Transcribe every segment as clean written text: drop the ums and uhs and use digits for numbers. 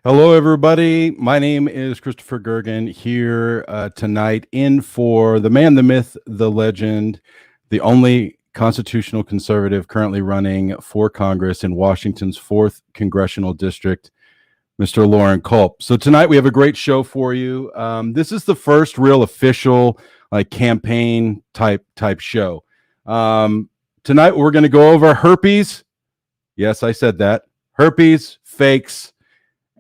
Hello, everybody. My name is Christopher Gergen here tonight in for the man, the myth, the legend, the only constitutional conservative currently running for Congress in Washington's 4th Congressional District, Mr. Lauren Culp. So tonight we have a great show for you. This is the first real official campaign type show. Tonight we're going to go over herpes. Yes, I said that. Herpes, fakes,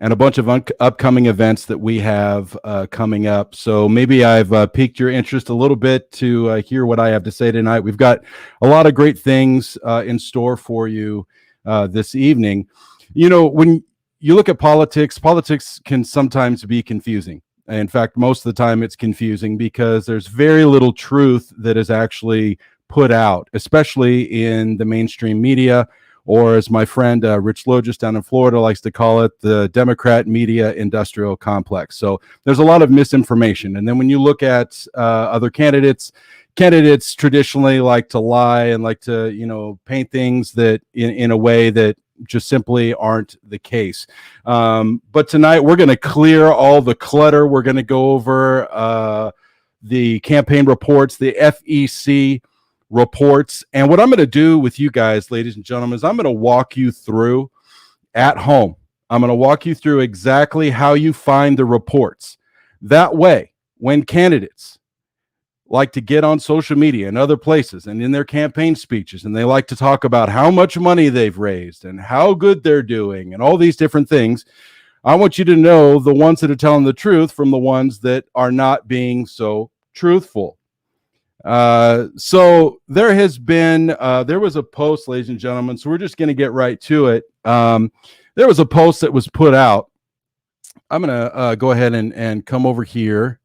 and a bunch of upcoming events that we have coming up. So maybe I've piqued your interest a little bit to hear what I have to say tonight. We've got a lot of great things in store for you this evening. You know, when you look at politics can sometimes be confusing. In fact, most of the time it's confusing because there's very little truth that is actually put out, especially in the mainstream media, or as my friend Rich Logis down in Florida likes to call it, the Democrat media industrial complex. So there's a lot of misinformation. And then when you look at other candidates traditionally like to lie and like to, paint things that in a way that just simply aren't the case. But tonight we're going to clear all the clutter. We're going to go over the campaign reports, the FEC reports. And what I'm going to do with you guys, ladies and gentlemen, is I'm going to walk you through at home. I'm going to walk you through exactly how you find the reports. That way, when candidates like to get on social media and other places and in their campaign speeches, and they like to talk about how much money they've raised and how good they're doing and all these different things, I want you to know the ones that are telling the truth from the ones that are not being so truthful. So there has been, there was a post, ladies and gentlemen, so we're just going to get right to it. There was a post that was put out. I'm going to go ahead and come over here.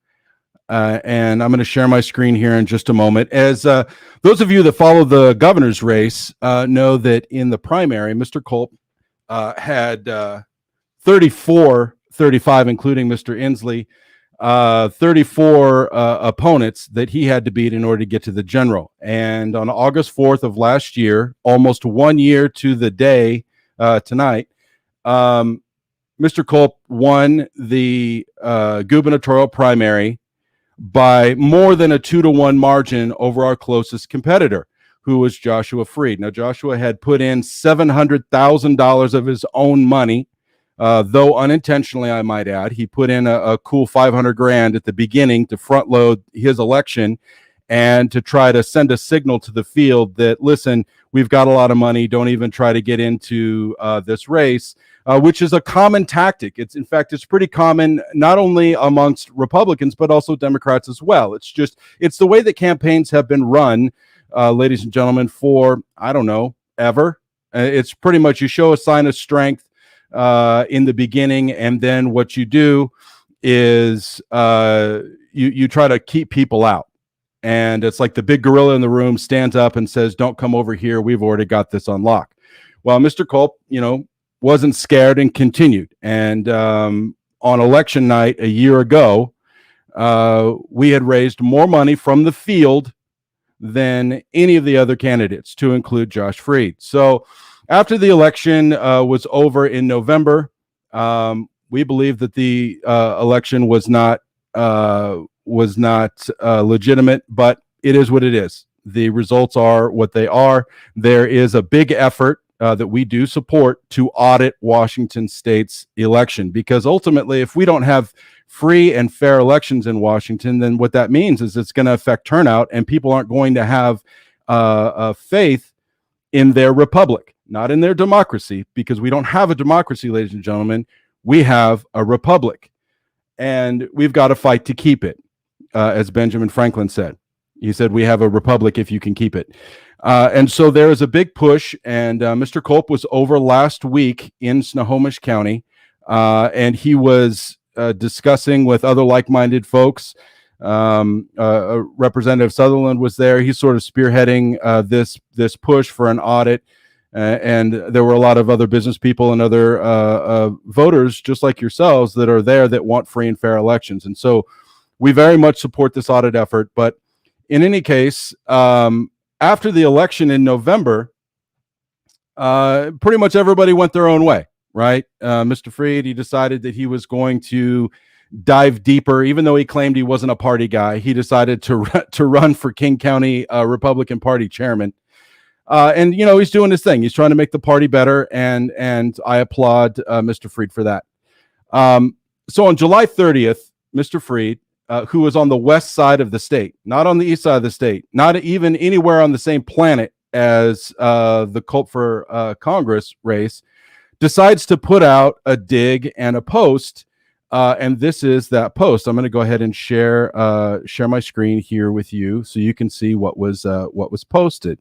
And I'm going to share my screen here in just a moment. As those of you that follow the governor's race know that in the primary, Mr. Culp had 35, including Mr. Inslee, 34 opponents that he had to beat in order to get to the general. And on August 4th of last year, almost 1 year to the day tonight, Mr. Culp won the gubernatorial primary by more than a 2-to-1 margin over our closest competitor, who was Joshua Freed. Now, Joshua had put in $700,000 of his own money, though unintentionally, I might add. He put in a cool $500,000 at the beginning to front load his election and to try to send a signal to the field that, listen, we've got a lot of money. Don't even try to get into this race, which is a common tactic. In fact, it's pretty common not only amongst Republicans, but also Democrats as well. It's the way that campaigns have been run, ladies and gentlemen, for, I don't know, ever. It's pretty much you show a sign of strength in the beginning, and then what you do is you try to keep people out. And it's like the big gorilla in the room stands up and says, don't come over here. We've already got this on lock. Well, Mr. Culp, wasn't scared and continued. And on election night a year ago, we had raised more money from the field than any of the other candidates, to include Josh Freed. So after the election was over in November, we believe that the election was not legitimate, but it is what it is. The results are what they are. There is a big effort that we do support to audit Washington State's election, because ultimately, if we don't have free and fair elections in Washington, then what that means is it's going to affect turnout, and people aren't going to have faith in their republic, not in their democracy, because we don't have a democracy, ladies and gentlemen. We have a republic, and we've got to fight to keep it. As Benjamin Franklin said. He said, we have a republic if you can keep it. And so there is a big push, and Mr. Culp was over last week in Snohomish County, and he was discussing with other like-minded folks. Representative Sutherland was there. He's sort of spearheading this push for an audit, and there were a lot of other business people and other voters, just like yourselves, that are there that want free and fair elections. And so we very much support this audit effort. But in any case, after the election in November, pretty much everybody went their own way. right? Mr. Freed, he decided that he was going to dive deeper, even though he claimed he wasn't a party guy. He decided to run for King County Republican Party chairman. And he's doing his thing. He's trying to make the party better, and I applaud Mr. Freed for that. So on July 30th, Mr. Freed, who was on the west side of the state, not on the east side of the state, not even anywhere on the same planet as the Culp for Congress race, decides to put out a dig and a post. And this is that post. I'm going to go ahead and share my screen here with you so you can see what was posted.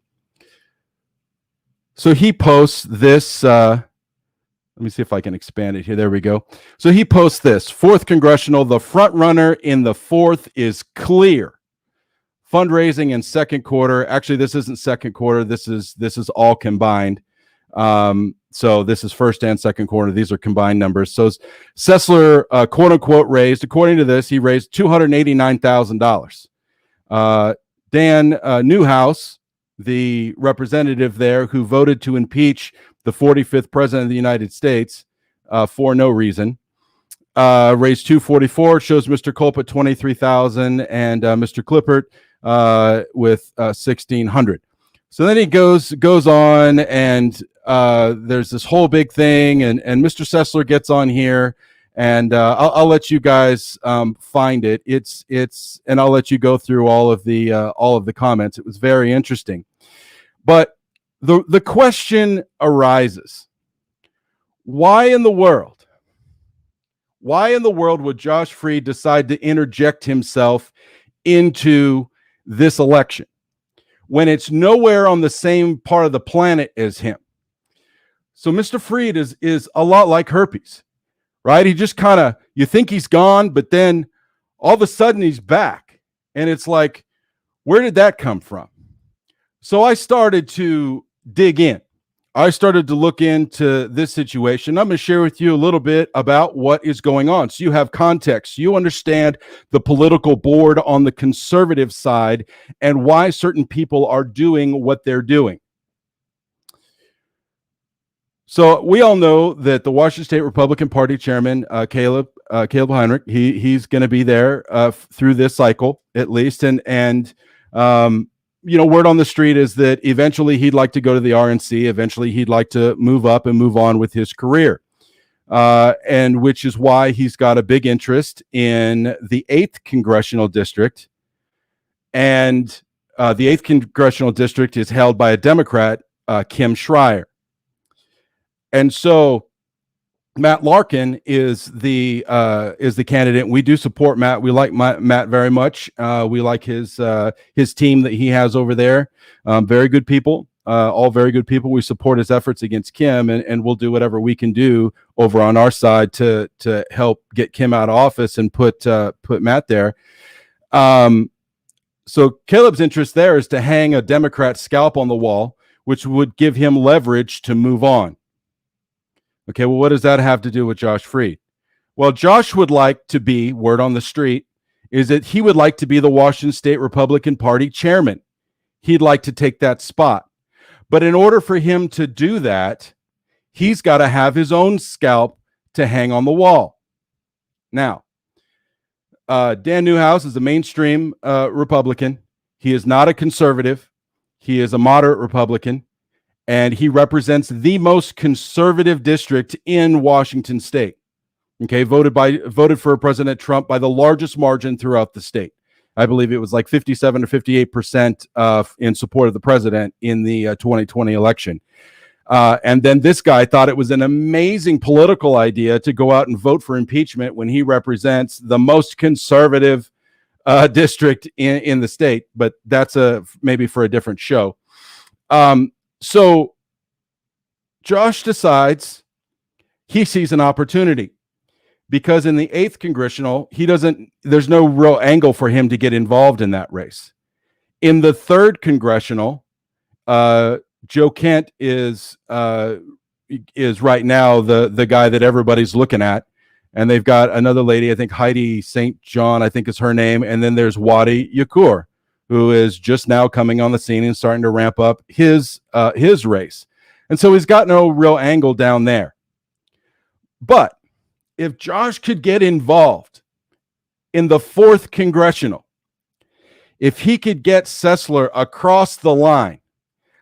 So he posts this. Let me see if I can expand it here. There we go. So he posts this: 4th Congressional, the front runner in the 4th is clear. Fundraising in second quarter. Actually, this isn't second quarter. This is all combined. So this is first and second quarter. These are combined numbers. So Sessler, quote unquote, raised, according to this, he raised $289,000. Dan Newhouse, the representative there who voted to impeach the 45th president of the United States for no reason, raised $244. Shows Mr. Culp at $23,000 and Mr. Clippert with $1,600. So then he goes on, and there's this whole big thing, and Mr. Sessler gets on here, and I'll let you guys find it. It's and I'll let you go through all of the comments. It was very interesting, but the question arises: why in the world would Josh Freed decide to interject himself into this election when it's nowhere on the same part of the planet as him? So Mr. Freed is a lot like herpes, right? He just kind of, you think he's gone, but then all of a sudden he's back. And it's like, where did that come from? So I started to dig in. I started to look into this situation. I'm going to share with you a little bit about what is going on, so you have context. You understand the political board on the conservative side and why certain people are doing what they're doing. So we all know that the Washington State Republican Party chairman, Caleb Heinrich, he's going to be there through this cycle at least, and word on the street is that eventually he'd like to go to the RNC. Eventually he'd like to move up and move on with his career, and which is why he's got a big interest in the 8th Congressional District. And the 8th Congressional District is held by a Democrat, Kim Schreier. And so Matt Larkin is the candidate. We do support Matt. We like Matt very much. We like his team that he has over there. Very good people, all very good people. We support his efforts against Kim, and we'll do whatever we can do over on our side to help get Kim out of office and put Matt there. So Caleb's interest there is to hang a Democrat scalp on the wall, which would give him leverage to move on. Okay, well, what does that have to do with Josh Freed? Well, Josh would like to be, word on the street, is that he would like to be the Washington State Republican Party chairman. He'd like to take that spot. But in order for him to do that, he's got to have his own scalp to hang on the wall. Now, Dan Newhouse is a mainstream Republican. He is not a conservative. He is a moderate Republican. And he represents the most conservative district in Washington State. Okay, voted for President Trump by the largest margin throughout the state. I believe it was like 57 or 58% in support of the president in the 2020 election. And then this guy thought it was an amazing political idea to go out and vote for impeachment when he represents the most conservative district in the state. But that's maybe for a different show. So Josh decides he sees an opportunity because in the 8th Congressional, there's no real angle for him to get involved in that race. In the 3rd Congressional, Joe Kent is right now the guy that everybody's looking at. And they've got another lady, I think Heidi St. John, I think is her name. And then there's Wadi Yakur, who is just now coming on the scene and starting to ramp up his race. And so he's got no real angle down there. But if Josh could get involved in the 4th congressional, if he could get Sessler across the line,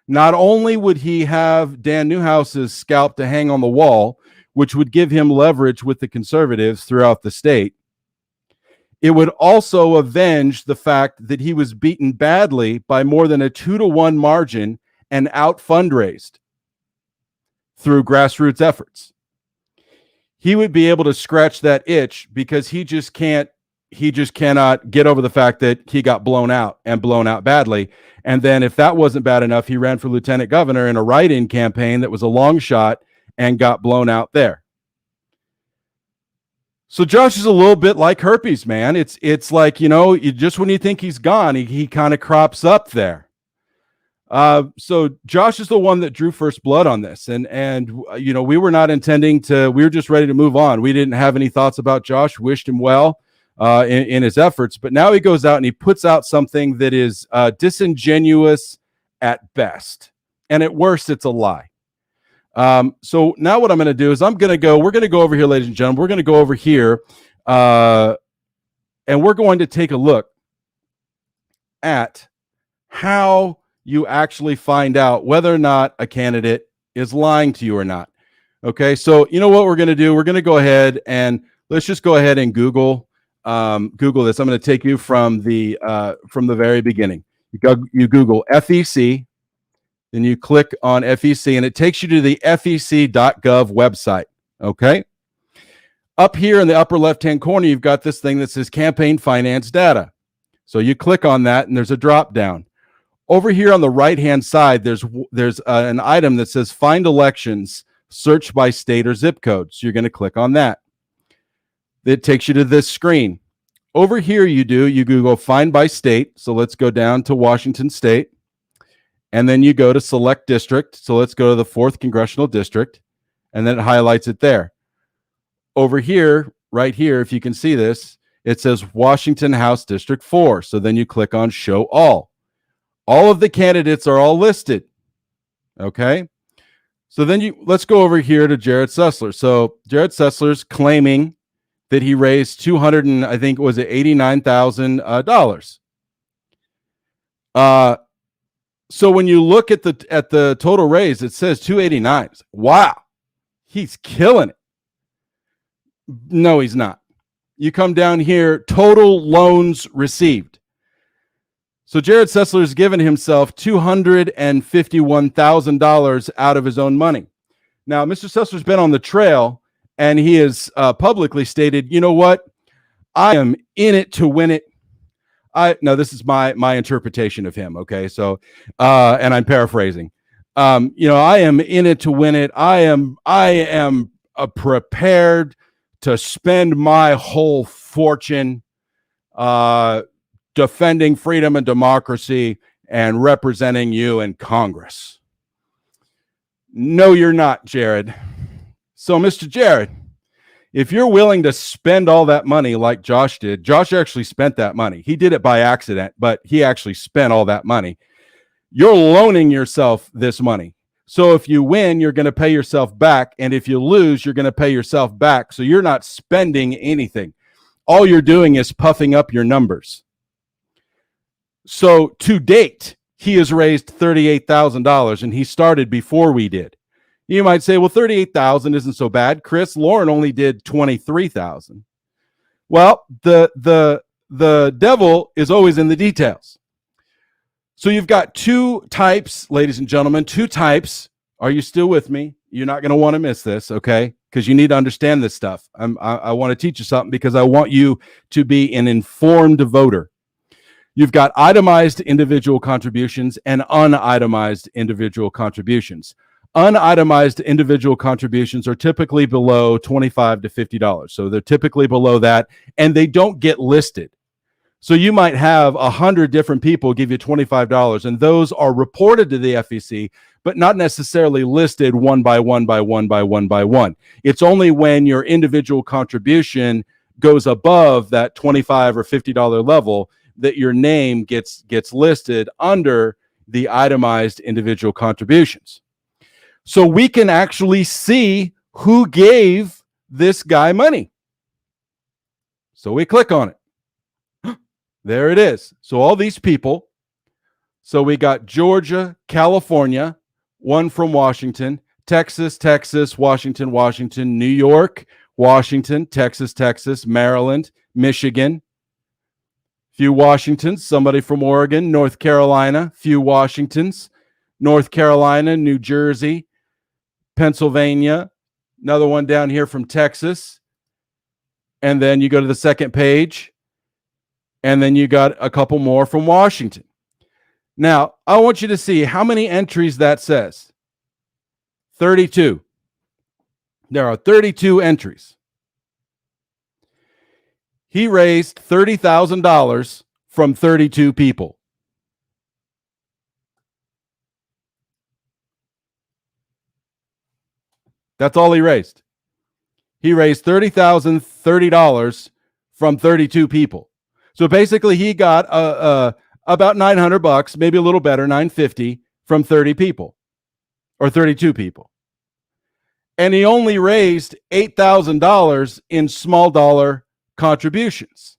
not only would he have Dan Newhouse's scalp to hang on the wall, which would give him leverage with the conservatives throughout the state, it would also avenge the fact that he was beaten badly by more than a 2-to-1 margin and out fundraised through grassroots efforts. He would be able to scratch that itch because he just cannot get over the fact that he got blown out and blown out badly. And then if that wasn't bad enough, he ran for lieutenant governor in a write-in campaign that was a long shot and got blown out there. So Josh is a little bit like herpes, man. It's like, just when you think he's gone, he kind of crops up there. So Josh is the one that drew first blood on this. And we were not intending to, we were just ready to move on. We didn't have any thoughts about Josh, wished him well in his efforts. But now he goes out and he puts out something that is disingenuous at best. And at worst, it's a lie. So now what I'm going to do is we're going to go over here, ladies and gentlemen. We're going to go over here and we're going to take a look at how you actually find out whether or not a candidate is lying to you or not. Okay, so you know what we're going to do? We're going to go ahead and let's just go ahead and Google this. I'm going to take you from the very beginning. You Google FEC, then you click on FEC, and it takes you to the FEC.gov website. Okay, up here in the upper left-hand corner, you've got this thing that says campaign finance data. So you click on that, and there's a drop down. Over here on the right-hand side, there's an item that says Find Elections, Search by State or Zip Code. So you're going to click on that. It takes you to this screen. Over here, you Google Find by State. So let's go down to Washington State. And then you go to Select District. So let's go to the 4th Congressional District. And then it highlights it there. Over here, right here, if you can see this, it says Washington House District 4. So then you click on Show All. All of the candidates are all listed. Okay. So then let's go over here to Jared Sessler. So Jared Sessler's claiming that he raised $89,000. So when you look at the total raise, it says 289. Wow, he's killing it. No, he's not. You come down here, total loans received. So Jared Sessler has given himself $251,000 out of his own money. Now, Mr. Sessler's been on the trail, and he has publicly stated, you know what? I am in it to win it. No, this is my interpretation of him. Okay, so and I'm paraphrasing. I am in it to win it. I am prepared to spend my whole fortune defending freedom and democracy and representing you in Congress. No, you're not, Jared. So, Mr. Jared, if you're willing to spend all that money like Josh did, Josh actually spent that money. He did it by accident, but he actually spent all that money. You're loaning yourself this money. So if you win, you're going to pay yourself back. And if you lose, you're going to pay yourself back. So you're not spending anything. All you're doing is puffing up your numbers. So to date, he has raised $38,000, and he started before we did. You might say, well, $38,000 isn't so bad. Chris, Lauren only did $23,000. Well, the devil is always in the details. So you've got two types, ladies and gentlemen, two types. Are you still with me? You're not going to want to miss this, okay? Because you need to understand this stuff. I want to teach you something because I want you to be an informed voter. You've got itemized individual contributions and unitemized individual contributions. Unitemized individual contributions are typically below $25 to $50. So they're typically below that, and they don't get listed. So you might have 100 different people give you $25, and those are reported to the FEC, but not necessarily listed one by one by one by one by one. It's only when your individual contribution goes above that $25 or $50 level that your name gets listed under the itemized individual contributions. So we can actually see who gave this guy money. So we click on it. There it is. So all these people. So we got Georgia, California, one from Washington, Texas, Washington, New York, Washington, Texas, Maryland, Michigan, few Washingtons, somebody from Oregon, North Carolina, few Washingtons, North Carolina, New Jersey, Pennsylvania, another one down here from Texas. And then you go to the second page, and then you got a couple more from Washington. Now, I want you to see how many entries that says. 32. There are 32 entries. He raised $30,000 from 32 people. That's all he raised. He raised $30,030 from 32 people. So basically, he got about $900, maybe a little better, $950 from 30 people or 32 people. And he only raised $8,000 in small dollar contributions.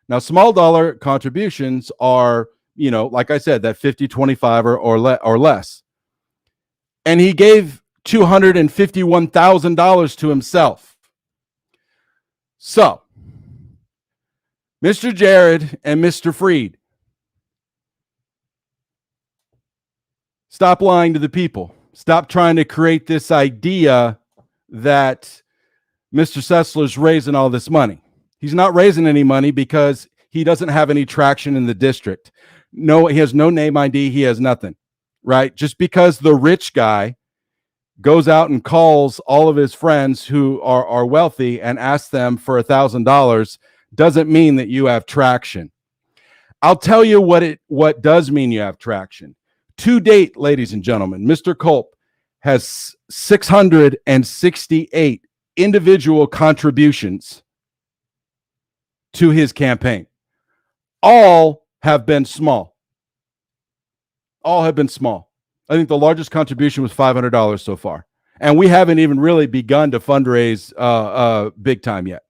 Now, small dollar contributions are, like I said, that 50, 25 or less. And he gave $251,000 to himself. So, Mr. Jared and Mr. Freed, stop lying to the people. Stop trying to create this idea that Mr. Sessler's raising all this money. He's not raising any money because he doesn't have any traction in the district. No, he has no name ID. He has nothing, right? Just because the rich guy goes out and calls all of his friends who are wealthy and asks them for $1,000 doesn't mean that you have traction. I'll tell you what does mean you have traction. To date, ladies and gentlemen, Mr. Culp has 668 individual contributions to his campaign. All have been small. All have been small. I think the largest contribution was $500 so far. And we haven't even really begun to fundraise big time yet.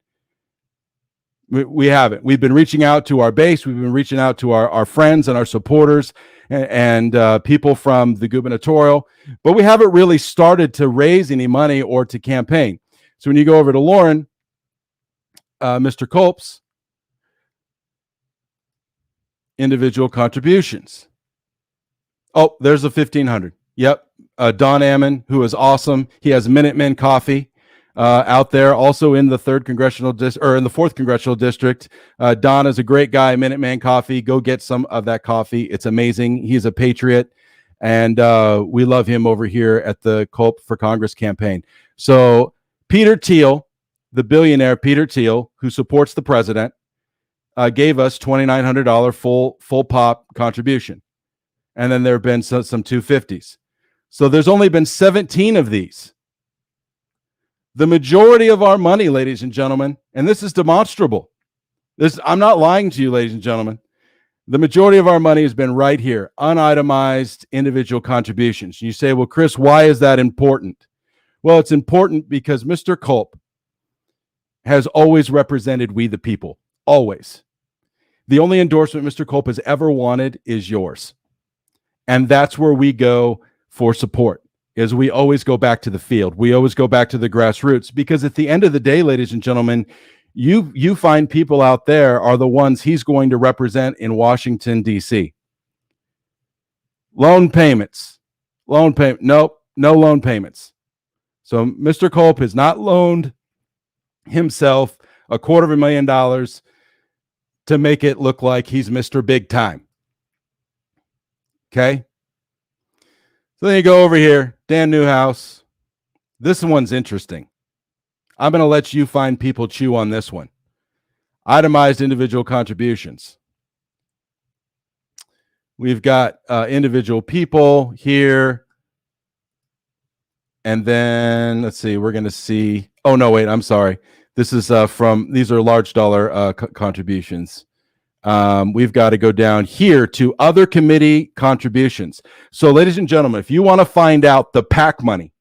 We haven't. We've been reaching out to our base. We've been reaching out to our friends and our supporters and people from the gubernatorial. But we haven't really started to raise any money or to campaign. So when you go over to Lauren, Mr. Culp's individual contributions. Oh, there's a 1,500. Yep. Don Ammon, who is awesome. He has Minutemen Coffee out there, also in the 3rd congressional district or in the 4th congressional district. Don is a great guy. Minuteman Coffee. Go get some of that coffee. It's amazing. He's a patriot, and we love him over here at the Culp for Congress campaign. So Peter Thiel, the billionaire Peter Thiel, who supports the president, gave us $2,900 full pop contribution. And then there have been some 250s. So there's only been 17 of these. The majority of our money, ladies and gentlemen, and this is demonstrable. I'm not lying to you, ladies and gentlemen. The majority of our money has been right here, unitemized individual contributions. You say, well, Chris, why is that important? Well, it's important because Mr. Culp has always represented we the people, always. The only endorsement Mr. Culp has ever wanted is yours. And that's where we go for support, is we always go back to the field. We always go back to the grassroots, because at the end of the day, ladies and gentlemen, you find people out there are the ones he's going to represent in Washington, D.C. Loan payments. Nope, no loan payments. So Mr. Culp has not loaned himself $250,000 to make it look like he's Mr. Big Time. Okay. So then you go over here, Dan Newhouse. This one's interesting. I'm going to let you find people chew on this one. Itemized individual contributions. We've got individual people here. And then, let's see, we're going to see. Oh, no, wait, I'm sorry. This is these are large dollar contributions. We've got to go down here to other committee contributions. So, ladies and gentlemen, if you want to find out the PAC money,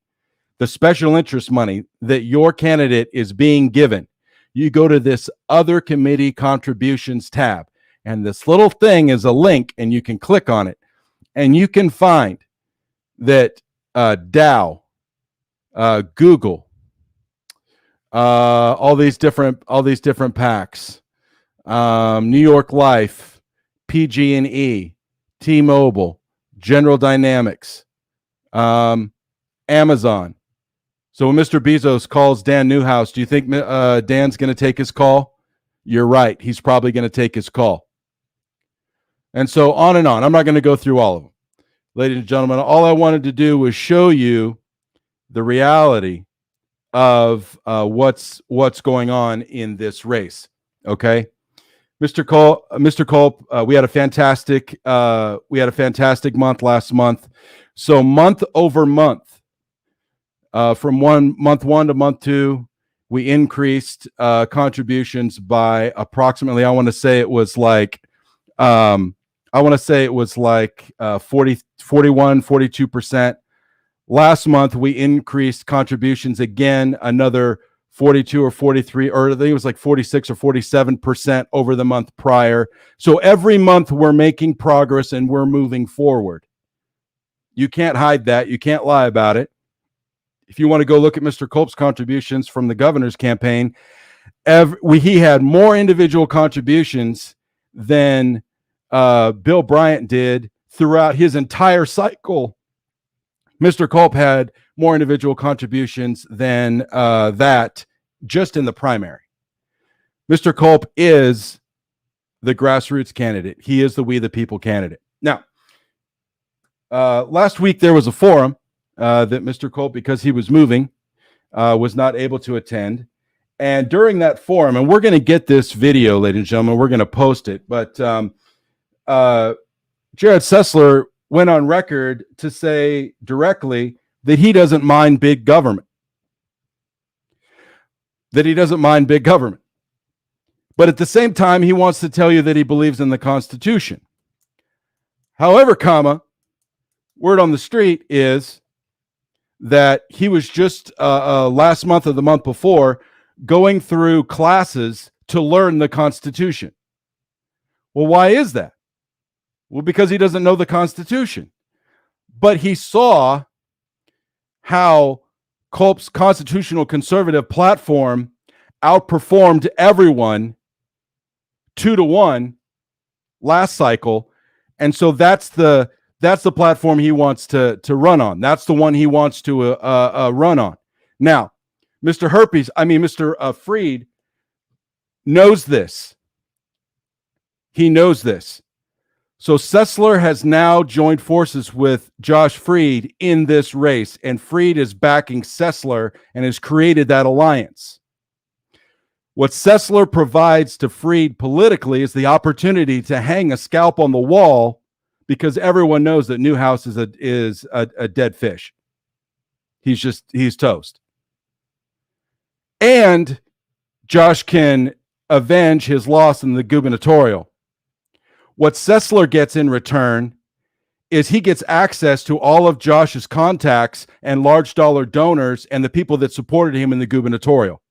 the special interest money that your candidate is being given, you go to this other committee contributions tab. And this little thing is a link, and you can click on it. And you can find that Dow, Google, all these different PACs, New York Life, PG&E, T-Mobile, General Dynamics, Amazon. So when Mr. Bezos calls Dan Newhouse, do you think Dan's going to take his call? You're right. He's probably going to take his call. And so on and on. I'm not going to go through all of them. Ladies and gentlemen, all I wanted to do was show you the reality of what's going on in this race. Okay, Mr. Culp, we had a fantastic month last month. So month over month, from month one to month two, we increased contributions by approximately, I want to say it was like 42%. Last month, we increased contributions again, another 42 or 43, or I think it was like 46 or 47% over the month prior. So every month we're making progress and we're moving forward. You can't hide that. You can't lie about it. If you want to go look at Mr. Culp's contributions from the governor's campaign, he had more individual contributions than Bill Bryant did throughout his entire cycle. Mr. Culp had more individual contributions than that just in the primary. Mr. Culp is the grassroots candidate. He is the We the People candidate. Now, last week there was a forum that Mr. Culp, because he was moving, was not able to attend. And during that forum, and we're going to get this video, ladies and gentlemen, we're going to post it, but Jared Sessler went on record to say directly that he doesn't mind big government. But at the same time, he wants to tell you that he believes in the Constitution. However, word on the street is that he was just last month or the month before going through classes to learn the Constitution. Well, why is that? Well, because he doesn't know the Constitution. But he saw how Culp's constitutional conservative platform outperformed everyone 2-1 last cycle. And so that's the platform he wants to run on. That's the one he wants to run on. Now, Mr. Freed knows this. He knows this. So Sessler has now joined forces with Josh Freed in this race, and Freed is backing Sessler and has created that alliance. What Sessler provides to Freed politically is the opportunity to hang a scalp on the wall, because everyone knows that Newhouse is a dead fish. He's toast. And Josh can avenge his loss in the gubernatorial. What Sessler gets in return is he gets access to all of Josh's contacts and large dollar donors and the people that supported him in the gubernatorial.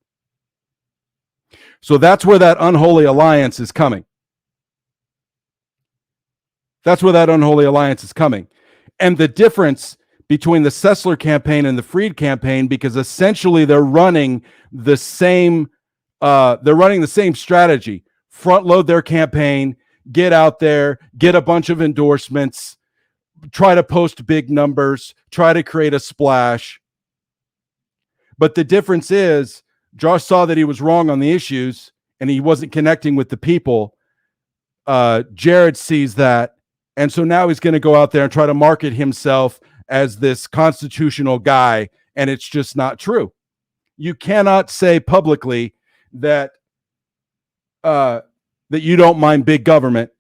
So that's where that unholy alliance is coming. And the difference between the Sessler campaign and the Freed campaign, because essentially they're running the same strategy. Front load their campaign, get out there, get a bunch of endorsements, try to post big numbers, try to create a splash. But the difference is Josh saw that he was wrong on the issues and he wasn't connecting with the people. Jared sees that. And so now he's going to go out there and try to market himself as this constitutional guy. And it's just not true. You cannot say publicly that you don't mind big government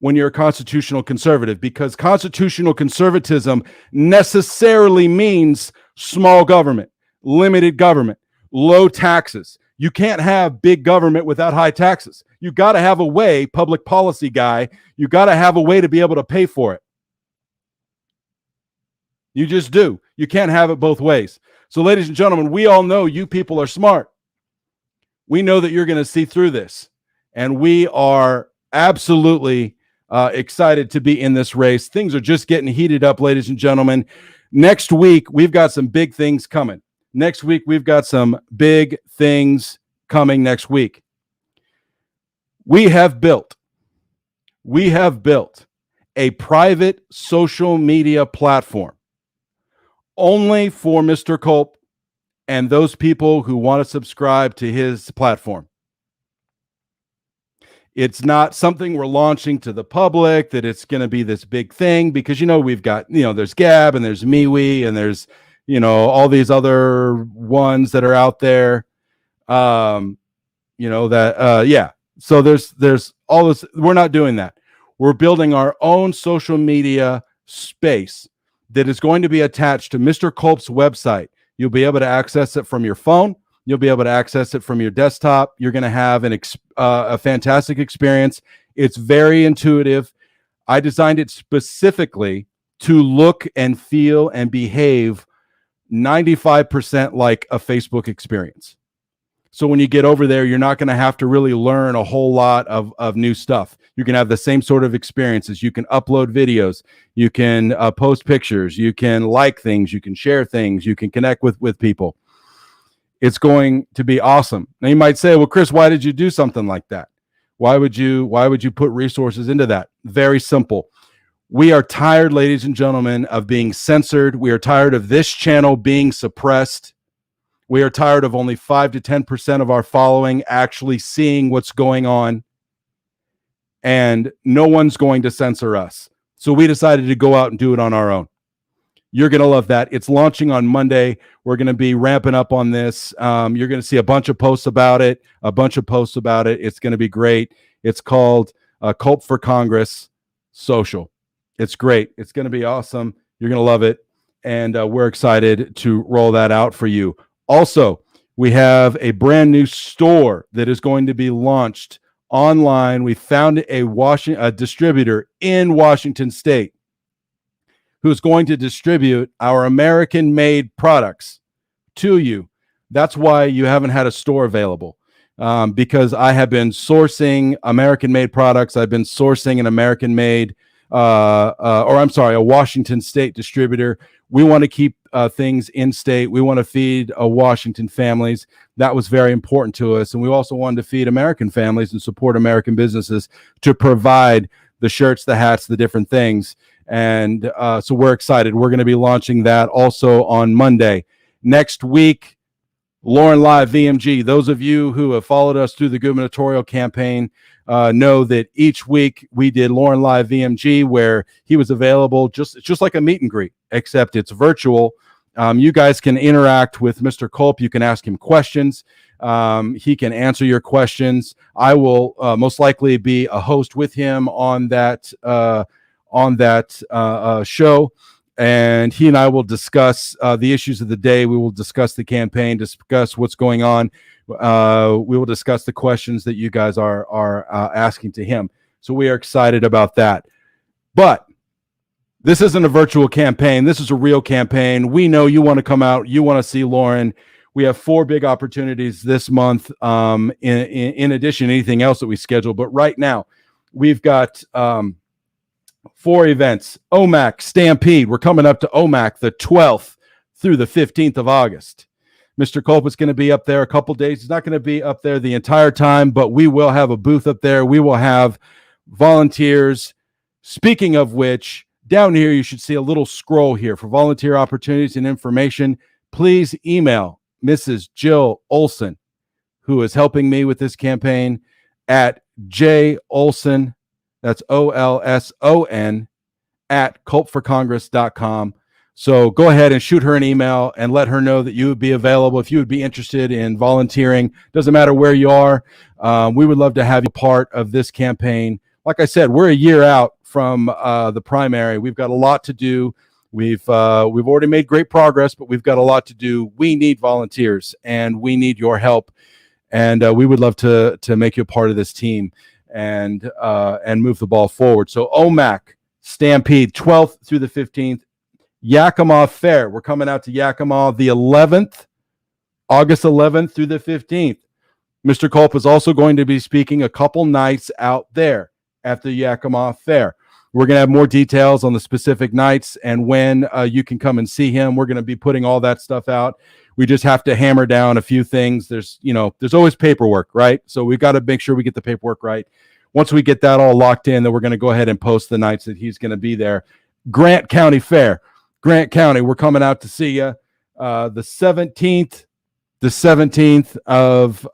when you're a constitutional conservative, because constitutional conservatism necessarily means small government, limited government, low taxes. You can't have big government without high taxes. You got to have a way, public policy guy, you got to have a way to be able to pay for it. You just do. You can't have it both ways. So, ladies and gentlemen, we all know you people are smart. We know that you're going to see through this. And we are absolutely excited to be in this race. Things are just getting heated up, ladies and gentlemen. Next week, we've got some big things coming. Next week, we've got some big things coming next week. We have built a private social media platform only for Mr. Culp and those people who want to subscribe to his platform. It's not something we're launching to the public that it's going to be this big thing, because, we've got, there's Gab and there's MeWe and there's, all these other ones that are out there. So there's all this. We're not doing that. We're building our own social media space that is going to be attached to Mr. Culp's website. You'll be able to access it from your phone. You'll be able to access it from your desktop. You're going to have a fantastic experience. It's very intuitive. I designed it specifically to look and feel and behave 95% like a Facebook experience. So when you get over there, you're not going to have to really learn a whole lot of new stuff. You can have the same sort of experiences. You can upload videos. You can post pictures. You can like things. You can share things. You can connect with people. It's going to be awesome. Now you might say, well, Chris, why did you do something like that? Why would you put resources into that? Very simple. We are tired, ladies and gentlemen, of being censored. We are tired of this channel being suppressed. We are tired of only 5 to 10% of our following actually seeing what's going on. And no one's going to censor us. So we decided to go out and do it on our own. You're going to love that. It's launching on Monday. We're going to be ramping up on this. You're going to see a bunch of posts about it. It's going to be great. It's called Culp for Congress Social. It's great. It's going to be awesome. You're going to love it. And we're excited to roll that out for you. Also, we have a brand new store that is going to be launched online. We found a distributor in Washington State who's going to distribute our American-made products to you. That's why you haven't had a store available, because I have been sourcing American-made products. I've been sourcing an American-made, a Washington State distributor. We want to keep things in state. We want to feed Washington families. That was very important to us. And we also wanted to feed American families and support American businesses to provide the shirts, the hats, the different things. And so we're excited. We're going to be launching that also on Monday. Next week, Lauren Live VMG. Those of you who have followed us through the gubernatorial campaign know that each week we did Lauren Live VMG, where he was available. It's just like a meet and greet, except it's virtual. You guys can interact with Mr. Culp. You can ask him questions. He can answer your questions. I will most likely be a host with him on that show, and he and I will discuss the issues of the day. We will discuss the campaign, discuss what's going on. We will discuss the questions that you guys are asking to him. So we are excited about that. But this isn't a virtual campaign. This is a real campaign. We know you want to come out. You want to see Lauren. We have 4 big opportunities this month, in addition to anything else that we schedule. But right now, we've got 4 events. OMAC Stampede. We're coming up to OMAC the 12th through the 15th of August. Mr. Culp is going to be up there a couple days. He's not going to be up there the entire time, but we will have a booth up there. We will have volunteers. Speaking of which, down here you should see a little scroll here for volunteer opportunities and information. Please email Mrs. Jill Olson, who is helping me with this campaign, at jolson, that's OLSON, at culpforcongress.com. So go ahead and shoot her an email and let her know that you would be available if you would be interested in volunteering. Doesn't matter where you are. We would love to have you part of this campaign. Like I said, we're a year out from the primary. We've got a lot to do. We've already made great progress, but we've got a lot to do. We need volunteers, and we need your help. And we would love to make you a part of this team and move the ball forward. So OMAC Stampede, 12th through the 15th. Yakima Fair. We're coming out to Yakima the 11th, August 11th through the 15th. Mr. Culp is also going to be speaking a couple nights out there at the Yakima Fair. We're going to have more details on the specific nights and when you can come and see him. We're going to be putting all that stuff out. We just have to hammer down a few things. There's always paperwork, right? So we've got to make sure we get the paperwork right. Once we get that all locked in, then we're going to go ahead and post the nights that he's going to be there. Grant County Fair. Grant County, we're coming out to see you the 17th of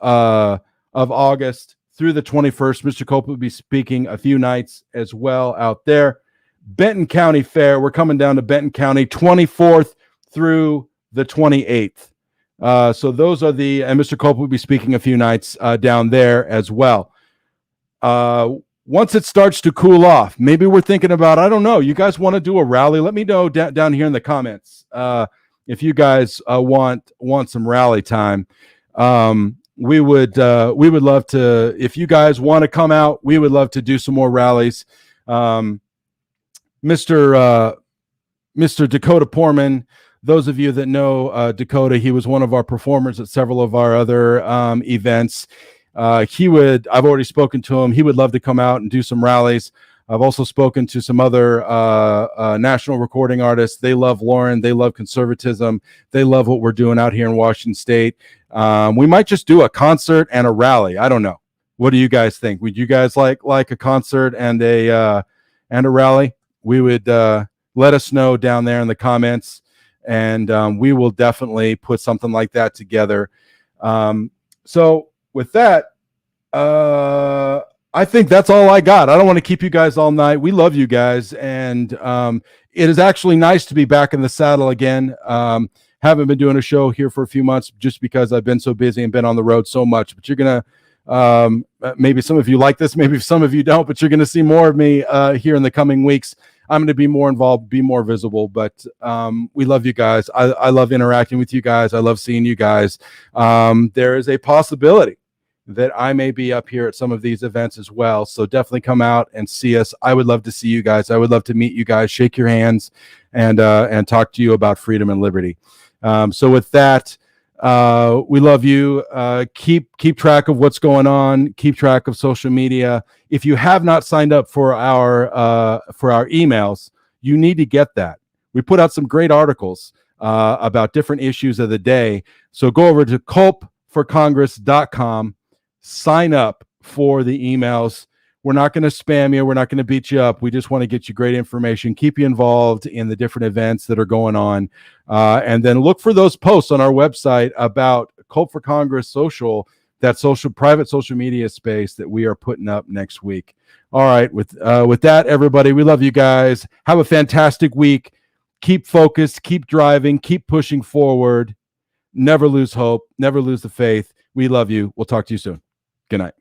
August through the 21st. Mr. Culp will be speaking a few nights as well out there. Benton County Fair, we're coming down to Benton County 24th through the 28th. So those are and Mr. Culp will be speaking a few nights down there as well. Once it starts to cool off, maybe we're thinking about, I don't know, you guys want to do a rally? Let me know down here in the comments if you guys want some rally time. We would love to, if you guys want to come out, we would love to do some more rallies. Mr. Dakota Poorman, those of you that know Dakota, he was one of our performers at several of our other events. I've already spoken to him. He would love to come out and do some rallies. I've also spoken to some other national recording artists. They love Lauren. They love conservatism. They love what we're doing out here in Washington State. We might just do a concert and a rally. I don't know. What do you guys think? Would you guys like a concert and a rally? We would let us know down there in the comments, and we will definitely put something like that together. So with that, I think that's all I got. I don't want to keep you guys all night. We love you guys, and it is actually nice to be back in the saddle again. Haven't been doing a show here for a few months just because I've been so busy and been on the road so much. But you're gonna maybe some of you like this, maybe some of you don't, but you're gonna see more of me here in the coming weeks. I'm going to be more involved, be more visible, but we love you guys. I love interacting with you guys. I love seeing you guys. There is a possibility that I may be up here at some of these events as well. So definitely come out and see us. I would love to see you guys. I would love to meet you guys, shake your hands, and talk to you about freedom and liberty. So with that, we love you. Keep track of what's going on. Keep track of social media. If you have not signed up for our emails, you need to get that. We put out some great articles about different issues of the day. So go over to culpforcongress.com. Sign up for the emails. We're not going to spam you. We're not going to beat you up. We just want to get you great information, keep you involved in the different events that are going on. And then look for those posts on our website about Culp for Congress social, that private social media space that we are putting up next week. All right. With that, everybody, we love you guys. Have a fantastic week. Keep focused, keep driving, keep pushing forward. Never lose hope. Never lose the faith. We love you. We'll talk to you soon. Good night.